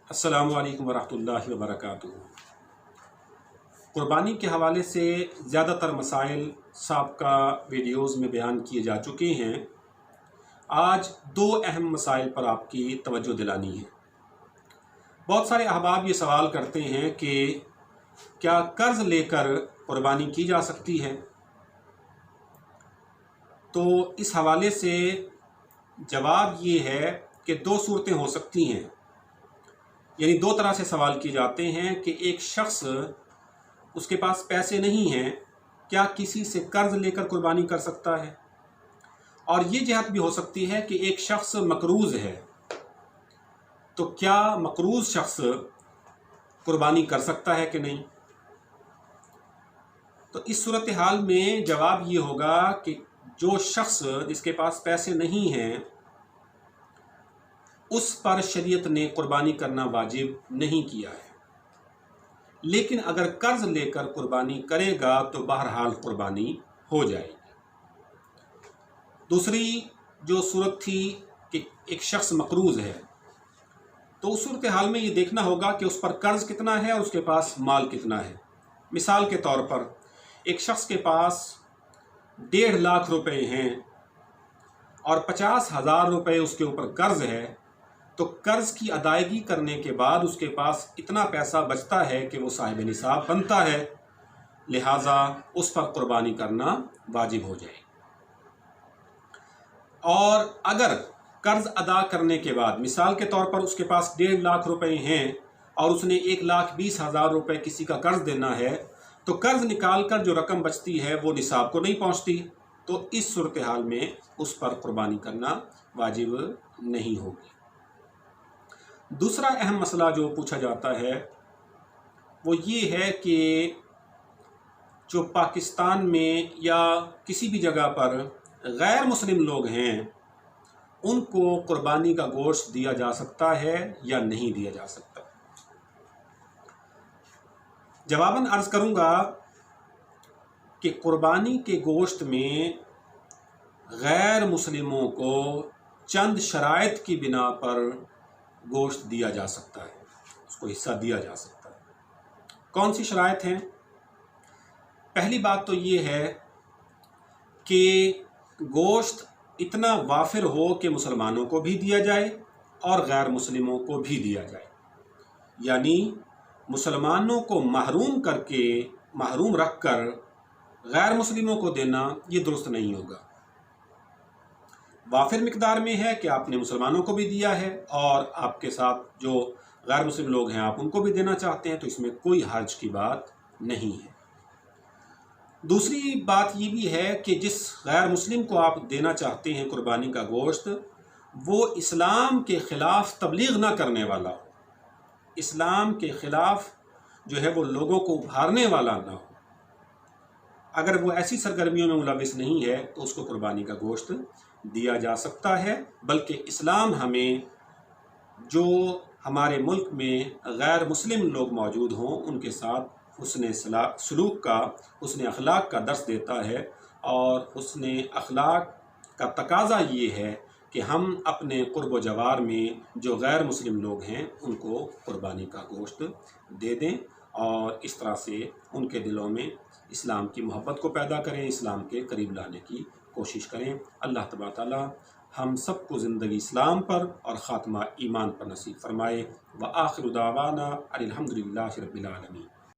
अस्सलामु अलैकुम वरहमतुल्लाहि वबरकातुहू। कुर्बानी के हवाले से ज़्यादातर मसाइल साबका वीडियोज़ में बयान किए जा चुके हैं। आज दो अहम मसाइल पर आपकी तवज्जो दिलानी है। बहुत सारे अहबाब ये सवाल करते हैं कि क्या कर्ज़ लेकर कुर्बानी की जा सकती है। तो इस हवाले से जवाब ये है कि दो सूरतें हो सकती हैं, यानी दो तरह से सवाल किए जाते हैं कि एक शख्स, उसके पास पैसे नहीं हैं, क्या किसी से कर्ज़ लेकर कुर्बानी कर सकता है। और ये जहत भी हो सकती है कि एक शख्स मकरूज़ है, तो क्या मकरूज़ शख्स कुर्बानी कर सकता है कि नहीं। तो इस सूरत हाल में जवाब ये होगा कि जो शख्स जिसके पास पैसे नहीं हैं उस पर शरीयत ने कुर्बानी करना वाजिब नहीं किया है, लेकिन अगर कर्ज़ लेकर कुर्बानी करेगा तो बहरहाल कुर्बानी हो जाएगी। दूसरी जो सूरत थी कि एक शख्स मकरूज़ है, तो उस सूरत हाल में ये देखना होगा कि उस पर कर्ज़ कितना है और उसके पास माल कितना है। मिसाल के तौर पर एक शख्स के पास 1.5 लाख रुपए हैं और 50,000 रुपये उसके ऊपर कर्ज़ है, तो कर्ज़ की अदायगी करने के बाद उसके पास इतना पैसा बचता है कि वो साहिब निसाब बनता है, लिहाजा उस पर कुर्बानी करना वाजिब हो जाए। और अगर कर्ज़ अदा करने के बाद मिसाल के तौर पर उसके पास 1.5 लाख रुपए हैं और उसने 1,20,000 रुपये किसी का कर्ज़ देना है, तो कर्ज़ निकाल कर जो रकम बचती है वो निसाब को नहीं पहुंचती, तो इस सूरत हाल में उस पर कुर्बानी करना वाजिब नहीं होगी। दूसरा अहम मसला जो पूछा जाता है वो ये है कि जो पाकिस्तान में या किसी भी जगह पर गैर मुस्लिम लोग हैं, उनको कुर्बानी का गोश्त दिया जा सकता है या नहीं दिया जा सकता। जवाबन अर्ज़ करूँगा कि कुर्बानी के गोश्त में गैर मुस्लिमों को चंद शराइत की बिना पर गोश्त दिया जा सकता है, उसको हिस्सा दिया जा सकता है। कौन सी शराइत हैं? पहली बात तो ये है कि गोश्त इतना वाफिर हो कि मुसलमानों को भी दिया जाए और गैर मुस्लिमों को भी दिया जाए, यानी मुसलमानों को महरूम रख कर गैर मुस्लिमों को देना ये दुरुस्त नहीं होगा। वाफिर मिकदार में है कि आपने मुसलमानों को भी दिया है और आपके साथ जो गैर मुस्लिम लोग हैं आप उनको भी देना चाहते हैं, तो इसमें कोई हर्ज की बात नहीं है। दूसरी बात ये भी है कि जिस गैर मुस्लिम को आप देना चाहते हैं कुर्बानी का गोश्त, वो इस्लाम के ख़िलाफ़ तबलीग ना करने वाला हो, इस्लाम के ख़िलाफ़ जो है वो लोगों को उभारने वाला ना हो। अगर वो ऐसी सरगर्मियों में मुलविस नहीं है तो उसको कुर्बानी का गोश्त दिया जा सकता है। बल्कि इस्लाम हमें जो हमारे मुल्क में गैर मुस्लिम लोग मौजूद हों उनके साथ हुस्ने सलूक का, हुस्ने अखलाक का दर्स देता है, और हुस्ने अखलाक का तकाजा ये है कि हम अपने कुर्ब जवार में जो गैर मुस्लिम लोग हैं उनको कुर्बानी का गोश्त दे दें और इस तरह से उनके दिलों में इस्लाम की मोहब्बत को पैदा करें, इस्लाम के करीब लाने की कोशिश करें। अल्लाह तबारक तआला हम सबको ज़िंदगी इस्लाम पर और ख़ात्मा ईमान पर नसीब फरमाए। व आखिरु दावाना अनिल हम्दुलिल्लाहि रब्बिल आलमीन।